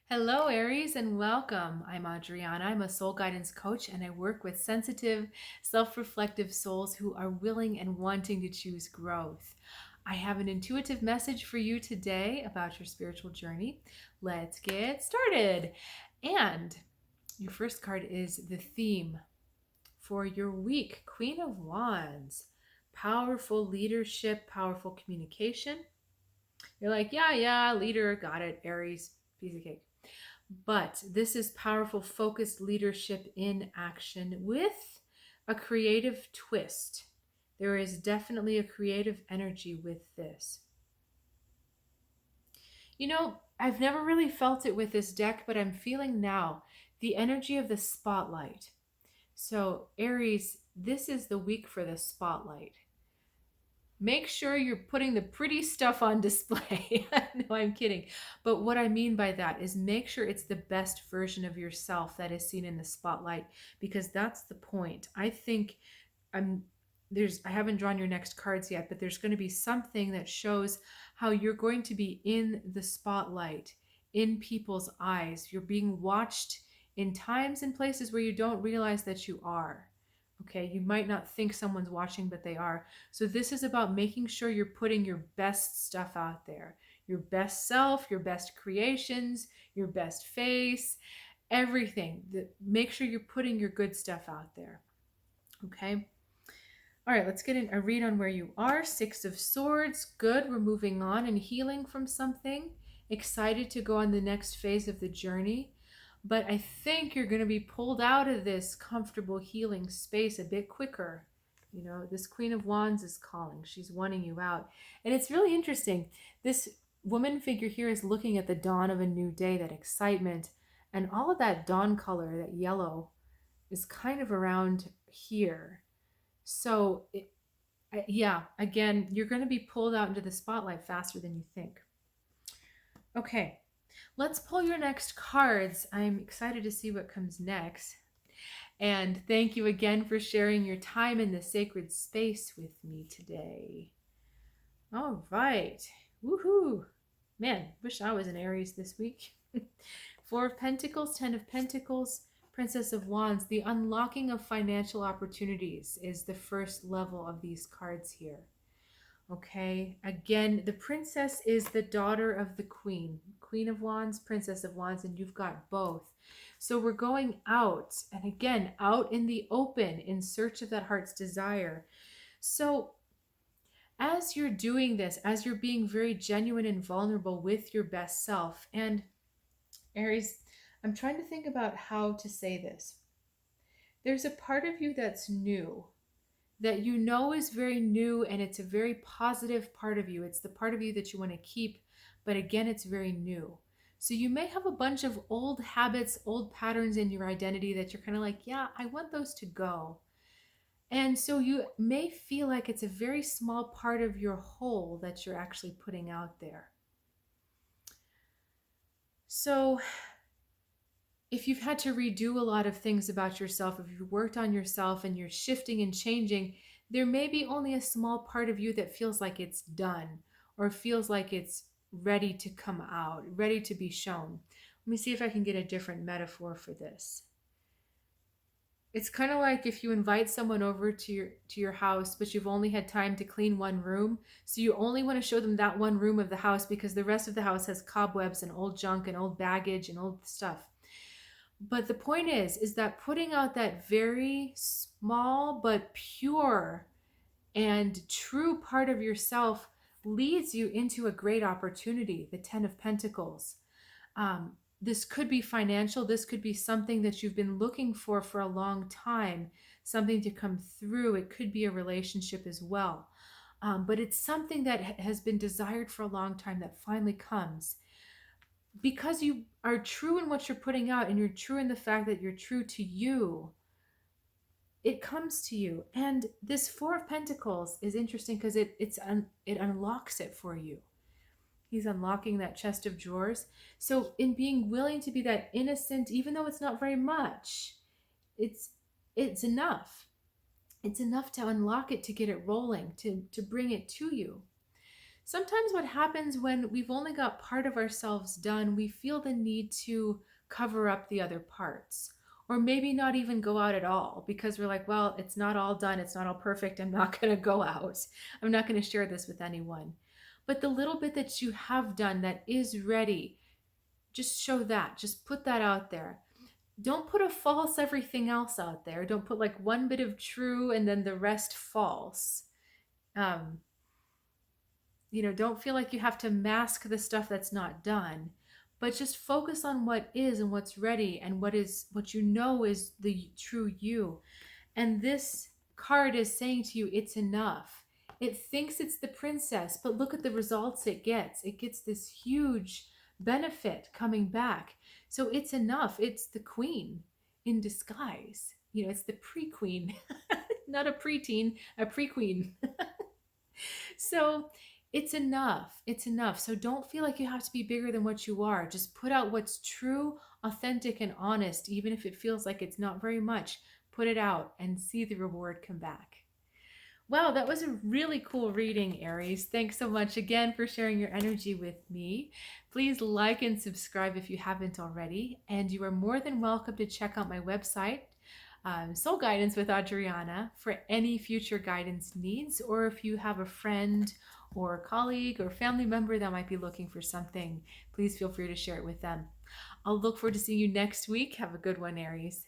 Hello, Aries, and welcome. I'm Adriana. I'm a soul guidance coach, and I work with sensitive, self reflective souls who are willing and wanting to choose growth. I have an intuitive message for you today about your spiritual journey. Let's get started. And your first card is the theme for your week, Queen of Wands. Powerful leadership, powerful communication. You're like, yeah, leader, got it, Aries, piece of cake. But this is powerful, focused leadership in action with a creative twist. There is definitely a creative energy with this. I've never really felt it with this deck, but I'm feeling now the energy of the spotlight. So, Aries, this is the week for the spotlight. Make sure you're putting the pretty stuff on display. No, I'm kidding. But what I mean by that is make sure it's the best version of yourself that is seen in the spotlight, because that's the point. I think I'm I haven't drawn your next cards yet, but there's going to be something that shows how you're going to be in the spotlight, in people's eyes. You're being watched in times and places where you don't realize that you are. Okay, you might not think someone's watching, but they are. So this is about making sure you're putting your best stuff out there, your best self, your best creations, your best face, everything. Make sure you're putting your good stuff out there. Okay. All right, let's get a read on where you are. Six of Swords. Good. We're moving on and healing from something. Excited to go on the next phase of the journey. But I think you're going to be pulled out of this comfortable healing space a bit quicker. This Queen of Wands is calling. She's wanting you out. And it's really interesting. This woman figure here is looking at the dawn of a new day, that excitement, and all of that dawn color, that yellow, is kind of around here. So, yeah, again, you're going to be pulled out into the spotlight faster than you think. Okay, let's pull your next cards. I'm excited to see what comes next. And thank you again for sharing your time in the sacred space with me today. All right. Woohoo. Man, wish I was an Aries this week. Four of Pentacles, Ten of Pentacles, Princess of Wands. The unlocking of financial opportunities is the first level of these cards here. Okay, again, the princess is the daughter of the queen. Queen of Wands, Princess of Wands, and you've got both. So we're going out, and again, out in the open in search of that heart's desire. So as you're doing this, as you're being very genuine and vulnerable with your best self, and Aries, I'm trying to think about how to say this. There's a part of you that's new, that you know is very new, and it's a very positive part of you. It's the part of you that you want to keep, but again, it's very new. So you may have a bunch of old habits, old patterns in your identity that you're kind of like, yeah, I want those to go. And so you may feel like it's a very small part of your whole that you're actually putting out there. So if you've had to redo a lot of things about yourself, if you've worked on yourself and you're shifting and changing, there may be only a small part of you that feels like it's done or feels like it's ready to come out, ready to be shown. Let me see if I can get a different metaphor for this. It's kind of like if you invite someone over to your house, but you've only had time to clean one room. So you only want to show them that one room of the house because the rest of the house has cobwebs and old junk and old baggage and old stuff. But the point is that putting out that very small but pure and true part of yourself leads you into a great opportunity, the Ten of Pentacles. This could be financial. This could be something that you've been looking for a long time, something to come through. It could be a relationship as well. But it's something that has been desired for a long time that finally comes. Because you are true in what you're putting out, and you're true in the fact that you're true to you, it comes to you. And this Four of Pentacles is interesting because it unlocks it for you. He's unlocking that chest of drawers. So in being willing to be that innocent, even though it's not very much, it's enough. It's enough to unlock it, to get it rolling, to bring it to you. Sometimes what happens when we've only got part of ourselves done, we feel the need to cover up the other parts. Or maybe not even go out at all because we're like, well, it's not all done. It's not all perfect. I'm not going to go out. I'm not going to share this with anyone. But the little bit that you have done that is ready, just show that. Just put that out there. Don't put a false everything else out there. Don't put like one bit of true and then the rest false. Um, don't feel like you have to mask the stuff that's not done, but just focus on what is and what's ready and what you know is the true you. And this card is saying to you, it's enough. It thinks it's the princess, but look at the results it gets. It gets this huge benefit coming back. So it's enough. It's the queen in disguise. It's the pre-queen, not a preteen, a pre-queen. So it's enough. It's enough. So don't feel like you have to be bigger than what you are. Just put out what's true, authentic, and honest, even if it feels like it's not very much. Put it out and see the reward come back. Wow, that was a really cool reading, Aries. Thanks so much again for sharing your energy with me. Please like and subscribe if you haven't already. And you are more than welcome to check out my website, Soul Guidance with Adriana, for any future guidance needs, or if you have a friend or a colleague or family member that might be looking for something, please feel free to share it with them. I'll look forward to seeing you next week. Have a good one, Aries.